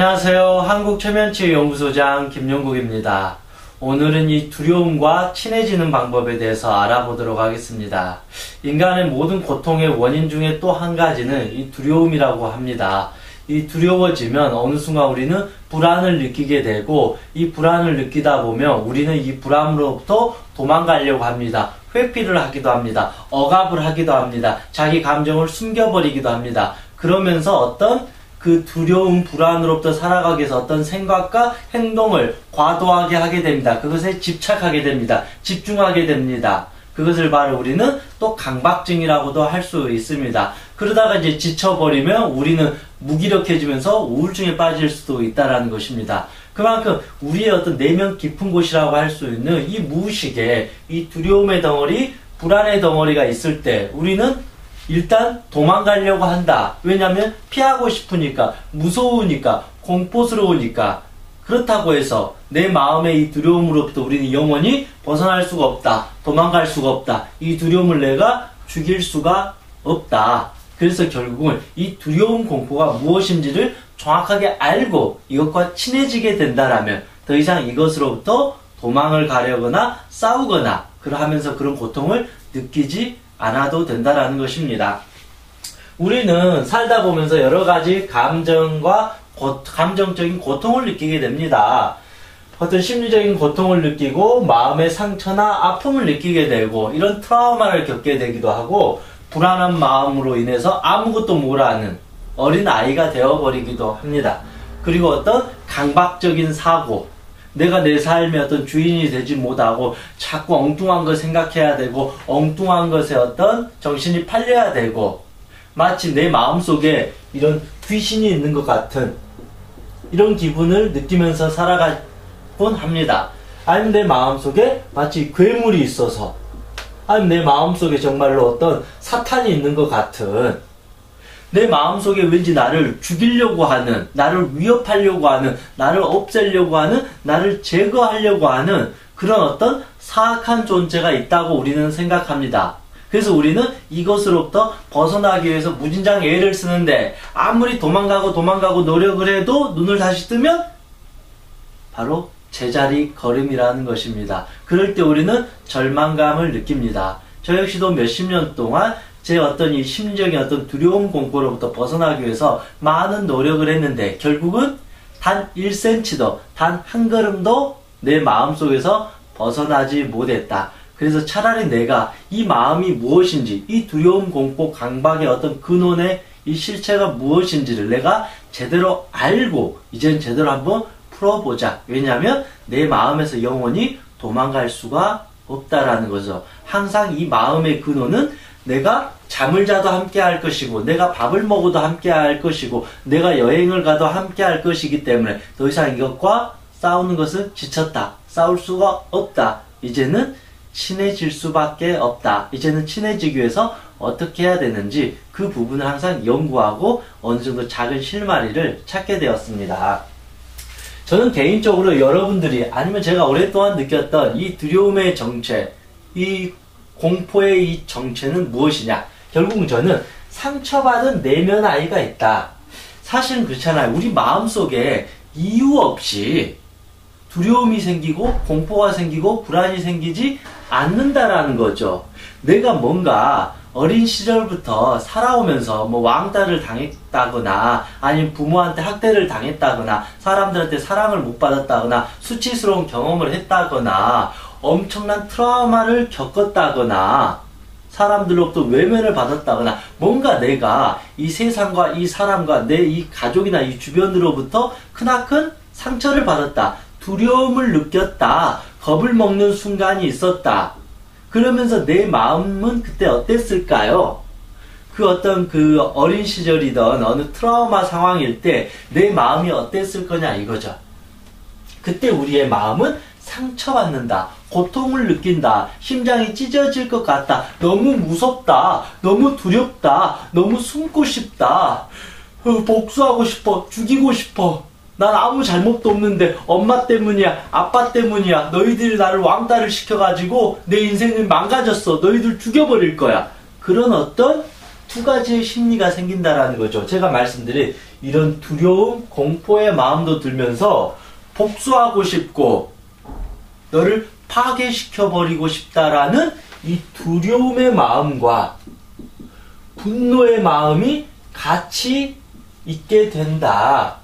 안녕하세요. 한국최면치유연구소장 김용국입니다. 오늘은 이 두려움과 친해지는 방법에 대해서 알아보도록 하겠습니다. 인간의 모든 고통의 원인 중에 또 한 가지는 이 두려움이라고 합니다. 이 두려워지면 어느 순간 우리는 불안을 느끼게 되고, 이 불안을 느끼다 보면 우리는 이 불안으로부터 도망가려고 합니다. 회피를 하기도 합니다. 억압을 하기도 합니다. 자기 감정을 숨겨버리기도 합니다. 그러면서 어떤 그 두려움, 불안으로부터 살아가기 위해서 어떤 생각과 행동을 과도하게 하게 됩니다. 그것에 집착하게 됩니다. 집중하게 됩니다. 그것을 바로 우리는 또 강박증이라고도 할 수 있습니다. 그러다가 이제 지쳐버리면 우리는 무기력해지면서 우울증에 빠질 수도 있다는 것입니다. 그만큼 우리의 어떤 내면 깊은 곳이라고 할 수 있는 이 무의식에 이 두려움의 덩어리, 불안의 덩어리가 있을 때 우리는 일단 도망가려고 한다. 왜냐하면 피하고 싶으니까, 무서우니까, 공포스러우니까. 그렇다고 해서 내 마음의 이 두려움으로부터 우리는 영원히 벗어날 수가 없다. 도망갈 수가 없다. 이 두려움을 내가 죽일 수가 없다. 그래서 결국은 이 두려움, 공포가 무엇인지를 정확하게 알고 이것과 친해지게 된다라면 더 이상 이것으로부터 도망을 가려거나 싸우거나 그러하면서 그런 고통을 느끼지 않아도 된다라는 것입니다. 우리는 살다 보면서 여러 가지 감정과 감정적인 고통을 느끼게 됩니다. 어떤 심리적인 고통을 느끼고 마음의 상처나 아픔을 느끼게 되고 이런 트라우마를 겪게 되기도 하고 불안한 마음으로 인해서 아무것도 모르는 어린 아이가 되어버리기도 합니다. 그리고 어떤 강박적인 사고, 내가 내 삶의 어떤 주인이 되지 못하고 자꾸 엉뚱한 걸 생각해야 되고 엉뚱한 것에 어떤 정신이 팔려야 되고 마치 내 마음속에 이런 귀신이 있는 것 같은 이런 기분을 느끼면서 살아가곤 합니다. 아니면 내 마음속에 마치 괴물이 있어서, 아니면 내 마음속에 정말로 어떤 사탄이 있는 것 같은, 내 마음속에 왠지 나를 죽이려고 하는, 나를 위협하려고 하는, 나를 없애려고 하는, 나를 제거하려고 하는 그런 어떤 사악한 존재가 있다고 우리는 생각합니다. 그래서 우리는 이것으로부터 벗어나기 위해서 무진장 애를 쓰는데 아무리 도망가고 노력을 해도 눈을 다시 뜨면 바로 제자리 걸음이라는 것입니다. 그럴 때 우리는 절망감을 느낍니다. 저 역시도 몇십 년 동안 제 어떤 이 심리적인 어떤 두려움 공포로부터 벗어나기 위해서 많은 노력을 했는데 결국은 단 1cm도, 단 한 걸음도 내 마음속에서 벗어나지 못했다. 그래서 차라리 내가 이 마음이 무엇인지, 이 두려움, 공포, 강박의 어떤 근원의 이 실체가 무엇인지를 내가 제대로 알고 이젠 제대로 한번 풀어보자. 왜냐하면 내 마음에서 영원히 도망갈 수가 없다라는 거죠. 항상 이 마음의 근원은 내가 잠을 자도 함께 할 것이고, 내가 밥을 먹어도 함께 할 것이고, 내가 여행을 가도 함께 할 것이기 때문에 더 이상 이것과 싸우는 것은 지쳤다. 싸울 수가 없다. 이제는 친해질 수밖에 없다. 이제는 친해지기 위해서 어떻게 해야 되는지 그 부분을 항상 연구하고 어느 정도 작은 실마리를 찾게 되었습니다. 저는 개인적으로 여러분들이 아니면 제가 오랫동안 느꼈던 이 두려움의 정체, 이 공포의 이 정체는 무엇이냐? 결국은 저는 상처받은 내면 아이가 있다. 사실은 그렇잖아요. 우리 마음속에 이유 없이 두려움이 생기고 공포가 생기고 불안이 생기지 않는다라는 거죠. 내가 뭔가 어린 시절부터 살아오면서 뭐 왕따를 당했다거나 아니면 부모한테 학대를 당했다거나 사람들한테 사랑을 못 받았다거나 수치스러운 경험을 했다거나 엄청난 트라우마를 겪었다거나 사람들로부터 외면을 받았다거나 뭔가 내가 이 세상과 이 사람과 내 이 가족이나 이 주변으로부터 크나큰 상처를 받았다. 두려움을 느꼈다. 겁을 먹는 순간이 있었다. 그러면서 내 마음은 그때 어땠을까요? 그 어떤 그 어린 시절이던 어느 트라우마 상황일 때 내 마음이 어땠을 거냐 이거죠. 그때 우리의 마음은 상처받는다. 고통을 느낀다. 심장이 찢어질 것 같다. 너무 무섭다. 너무 두렵다. 너무 숨고 싶다. 복수하고 싶어. 죽이고 싶어. 난 아무 잘못도 없는데 엄마 때문이야, 아빠 때문이야. 너희들이 나를 왕따를 시켜가지고 내 인생을 망가졌어. 너희들 죽여버릴 거야. 그런 어떤 두 가지의 심리가 생긴다라는 거죠. 제가 말씀드린 이런 두려움, 공포의 마음도 들면서 복수하고 싶고 너를 파괴시켜버리고 싶다라는 이 두려움의 마음과 분노의 마음이 같이 있게 된다.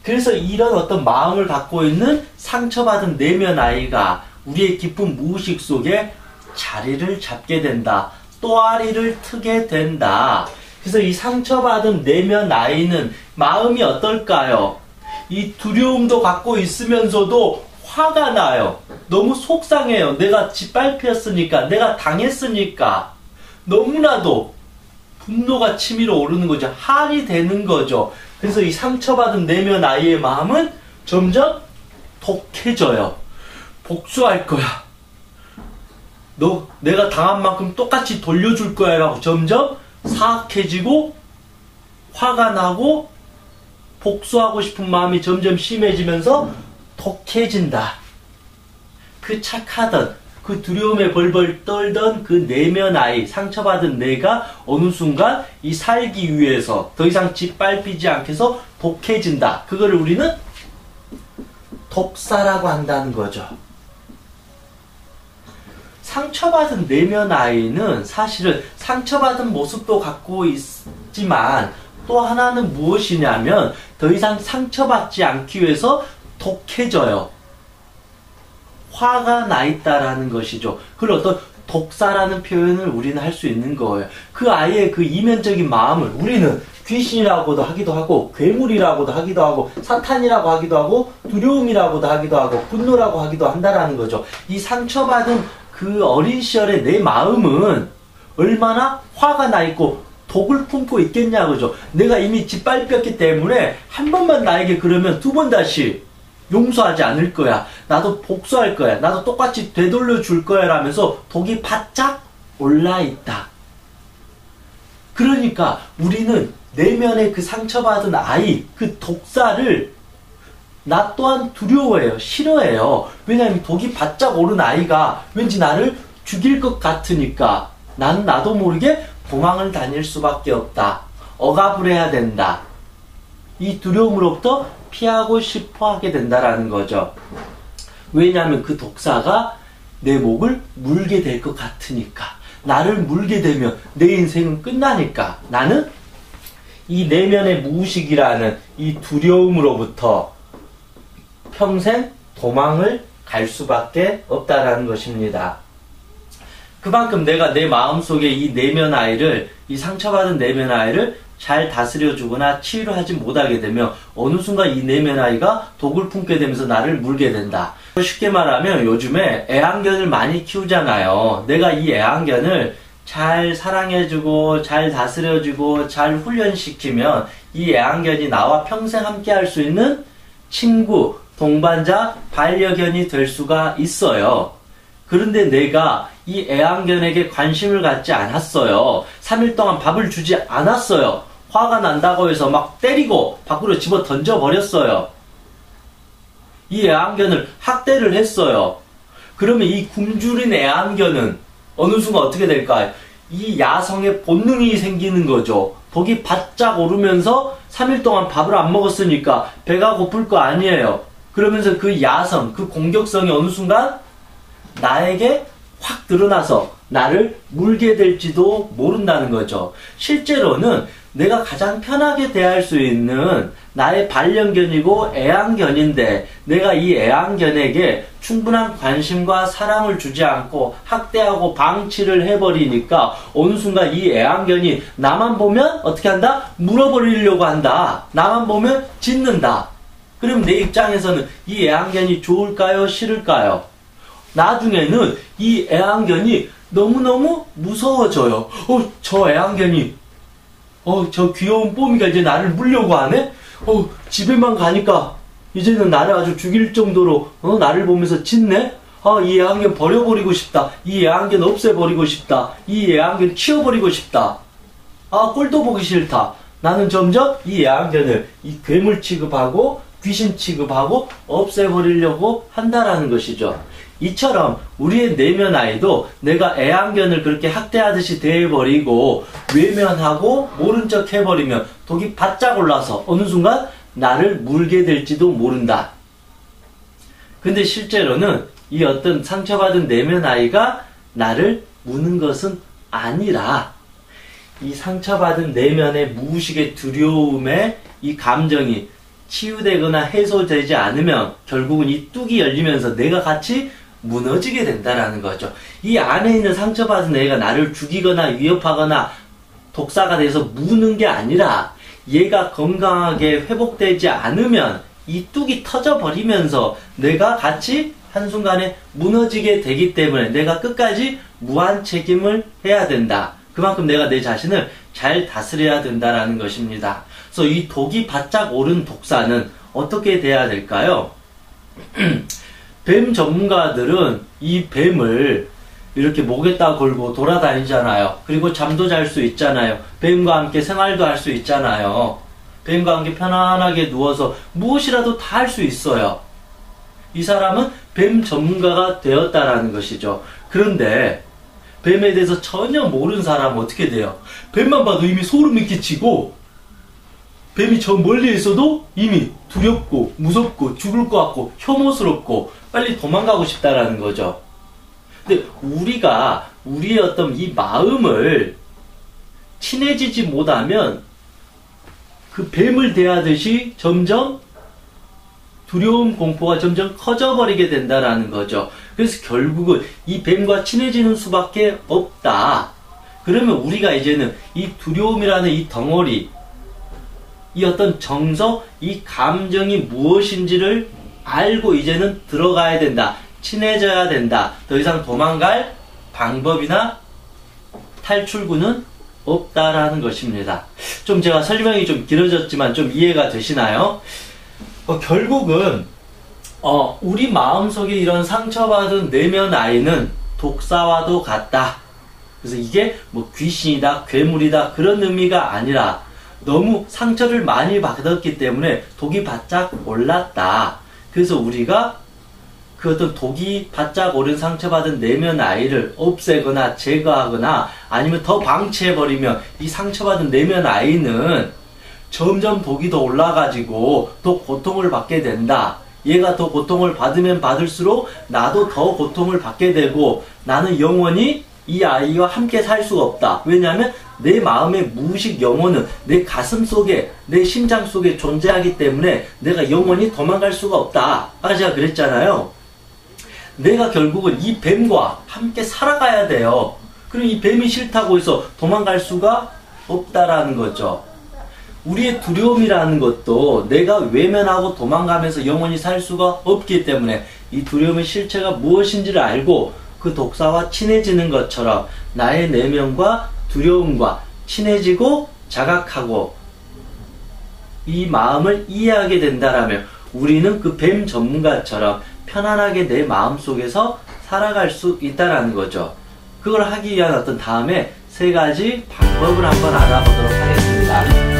그래서 이런 어떤 마음을 갖고 있는 상처받은 내면 아이가 우리의 깊은 무의식 속에 자리를 잡게 된다. 또아리를 트게 된다. 그래서 이 상처받은 내면 아이는 마음이 어떨까요? 이 두려움도 갖고 있으면서도 화가 나요. 너무 속상해요. 내가 짓밟혔으니까, 내가 당했으니까. 너무나도 분노가 치밀어 오르는 거죠. 한이 되는 거죠. 그래서 이 상처받은 내면 아이의 마음은 점점 독해져요. 복수할 거야. 내가 당한 만큼 똑같이 돌려줄 거야 라고 점점 사악해지고 화가 나고 복수하고 싶은 마음이 점점 심해지면서 독해진다. 그 착하던 그 두려움에 벌벌 떨던 그 내면 아이, 상처받은 내가 어느 순간 이 살기 위해서 더 이상 짓밟히지 않게 해서 독해진다. 그거를 우리는 독사라고 한다는 거죠. 상처받은 내면 아이는 사실은 상처받은 모습도 갖고 있지만 또 하나는 무엇이냐면 더 이상 상처받지 않기 위해서 독해져요. 화가 나 있다라는 것이죠. 그걸 어떤 독사라는 표현을 우리는 할 수 있는 거예요. 그 아이의 그 이면적인 마음을 우리는 귀신이라고도 하기도 하고 괴물이라고도 하기도 하고 사탄이라고 하기도 하고 두려움이라고도 하기도 하고 분노라고 하기도 한다라는 거죠. 이 상처받은 그 어린 시절의 내 마음은 얼마나 화가 나 있고 독을 품고 있겠냐 그죠. 내가 이미 짓밟혔기 때문에 한 번만 나에게 그러면 두 번 다시 용서하지 않을 거야. 나도 복수할 거야. 나도 똑같이 되돌려 줄 거야 라면서 독이 바짝 올라있다. 그러니까 우리는 내면의 그 상처받은 아이, 그 독사를 나 또한 두려워해요. 싫어해요. 왜냐하면 독이 바짝 오른 아이가 왠지 나를 죽일 것 같으니까 나는 나도 모르게 도망을 다닐 수밖에 없다. 억압을 해야 된다. 이 두려움으로부터 피하고 싶어 하게 된다라는 거죠. 왜냐하면 그 독사가 내 목을 물게 될 것 같으니까. 나를 물게 되면 내 인생은 끝나니까. 나는 이 내면의 무의식이라는 이 두려움으로부터 평생 도망을 갈 수밖에 없다라는 것입니다. 그만큼 내가 내 마음속에 이 내면 아이를, 이 상처받은 내면 아이를 잘 다스려주거나 치유하지 못하게 되면 어느 순간 이 내면 아이가 독을 품게 되면서 나를 물게 된다. 쉽게 말하면 요즘에 애완견을 많이 키우잖아요. 내가 이 애완견을 잘 사랑해주고 잘 다스려주고 잘 훈련시키면 이 애완견이 나와 평생 함께 할 수 있는 친구, 동반자, 반려견이 될 수가 있어요. 그런데 내가 이 애완견에게 관심을 갖지 않았어요. 3일 동안 밥을 주지 않았어요. 화가 난다고 해서 막 때리고 밖으로 집어 던져버렸어요. 이 애완견을 학대를 했어요. 그러면 이 굶주린 애완견은 어느 순간 어떻게 될까요? 이 야성의 본능이 생기는 거죠. 독이 바짝 오르면서 3일 동안 밥을 안 먹었으니까 배가 고플 거 아니에요. 그러면서 그 야성, 그 공격성이 어느 순간 나에게 확 드러나서 나를 물게 될지도 모른다는 거죠. 실제로는 내가 가장 편하게 대할 수 있는 나의 반려견이고 애완견인데 내가 이 애완견에게 충분한 관심과 사랑을 주지 않고 학대하고 방치를 해버리니까 어느 순간 이 애완견이 나만 보면 어떻게 한다? 물어버리려고 한다. 나만 보면 짖는다. 그럼 내 입장에서는 이 애완견이 좋을까요? 싫을까요? 나중에는 이 애완견이 너무너무 무서워져요. 저 애완견이 저 귀여운 뽀미가 이제 나를 물려고 하네? 집에만 가니까 이제는 나를 아주 죽일 정도로 나를 보면서 짖네? 이 애완견 버려버리고 싶다. 이 애완견 없애버리고 싶다. 이 애완견 치워버리고 싶다. 꼴도 보기 싫다. 나는 점점 이 애완견을 이 괴물 취급하고 귀신 취급하고 없애버리려고 한다라는 것이죠. 이처럼 우리의 내면 아이도 내가 애완견을 그렇게 학대하듯이 대해버리고 외면하고 모른 척 해버리면 독이 바짝 올라서 어느 순간 나를 물게 될지도 모른다. 근데 실제로는 이 어떤 상처받은 내면 아이가 나를 무는 것은 아니라 이 상처받은 내면의 무의식의 두려움에 이 감정이 치유되거나 해소되지 않으면 결국은 이 뚝이 열리면서 내가 같이 무너지게 된다라는 거죠. 이 안에 있는 상처받은 애가 나를 죽이거나 위협하거나 독사가 돼서 무는 게 아니라 얘가 건강하게 회복되지 않으면 이 뚝이 터져버리면서 내가 같이 한순간에 무너지게 되기 때문에 내가 끝까지 무한 책임을 해야 된다. 그만큼 내가 내 자신을 잘 다스려야 된다라는 것입니다. 그래서 이 독이 바짝 오른 독사는 어떻게 돼야 될까요? 뱀 전문가들은 이 뱀을 이렇게 목에다 걸고 돌아다니잖아요. 그리고 잠도 잘 수 있잖아요. 뱀과 함께 생활도 할 수 있잖아요. 뱀과 함께 편안하게 누워서 무엇이라도 다 할 수 있어요. 이 사람은 뱀 전문가가 되었다라는 것이죠. 그런데 뱀에 대해서 전혀 모르는 사람은 어떻게 돼요? 뱀만 봐도 이미 소름이 끼치고 뱀이 저 멀리에 있어도 이미 두렵고 무섭고 죽을 것 같고 혐오스럽고 빨리 도망가고 싶다라는 거죠. 근데 우리가 우리의 어떤 이 마음을 친해지지 못하면 그 뱀을 대하듯이 점점 두려움, 공포가 점점 커져버리게 된다라는 거죠. 그래서 결국은 이 뱀과 친해지는 수밖에 없다. 그러면 우리가 이제는 이 두려움이라는 이 덩어리, 이 어떤 정서, 이 감정이 무엇인지를 알고 이제는 들어가야 된다. 친해져야 된다. 더 이상 도망갈 방법이나 탈출구는 없다라는 것입니다. 좀 제가 설명이 좀 길어졌지만 좀 이해가 되시나요? 결국은 우리 마음속에 이런 상처받은 내면 아이는 독사와도 같다. 그래서 이게 뭐 귀신이다, 괴물이다 그런 의미가 아니라 너무 상처를 많이 받았기 때문에 독이 바짝 올랐다. 그래서 우리가 그 어떤 독이 바짝 오른 상처받은 내면 아이를 없애거나 제거하거나 아니면 더 방치해버리면 이 상처받은 내면 아이는 점점 독이 더 올라가지고 더 고통을 받게 된다. 얘가 더 고통을 받으면 받을수록 나도 더 고통을 받게 되고 나는 영원히 이 아이와 함께 살 수가 없다. 왜냐하면 내 마음의 무의식 영혼은 내 가슴 속에, 내 심장 속에 존재하기 때문에 내가 영원히 도망갈 수가 없다. 아까 제가 그랬잖아요. 내가 결국은 이 뱀과 함께 살아가야 돼요. 그럼 이 뱀이 싫다고 해서 도망갈 수가 없다라는 거죠. 우리의 두려움이라는 것도 내가 외면하고 도망가면서 영원히 살 수가 없기 때문에 이 두려움의 실체가 무엇인지를 알고 그 독사와 친해지는 것처럼 나의 내면과 두려움과 친해지고 자각하고 이 마음을 이해하게 된다라면 우리는 그 뱀 전문가처럼 편안하게 내 마음속에서 살아갈 수 있다라는 거죠. 그걸 하기 위한 어떤 다음에 3가지 방법을 한번 알아보도록 하겠습니다.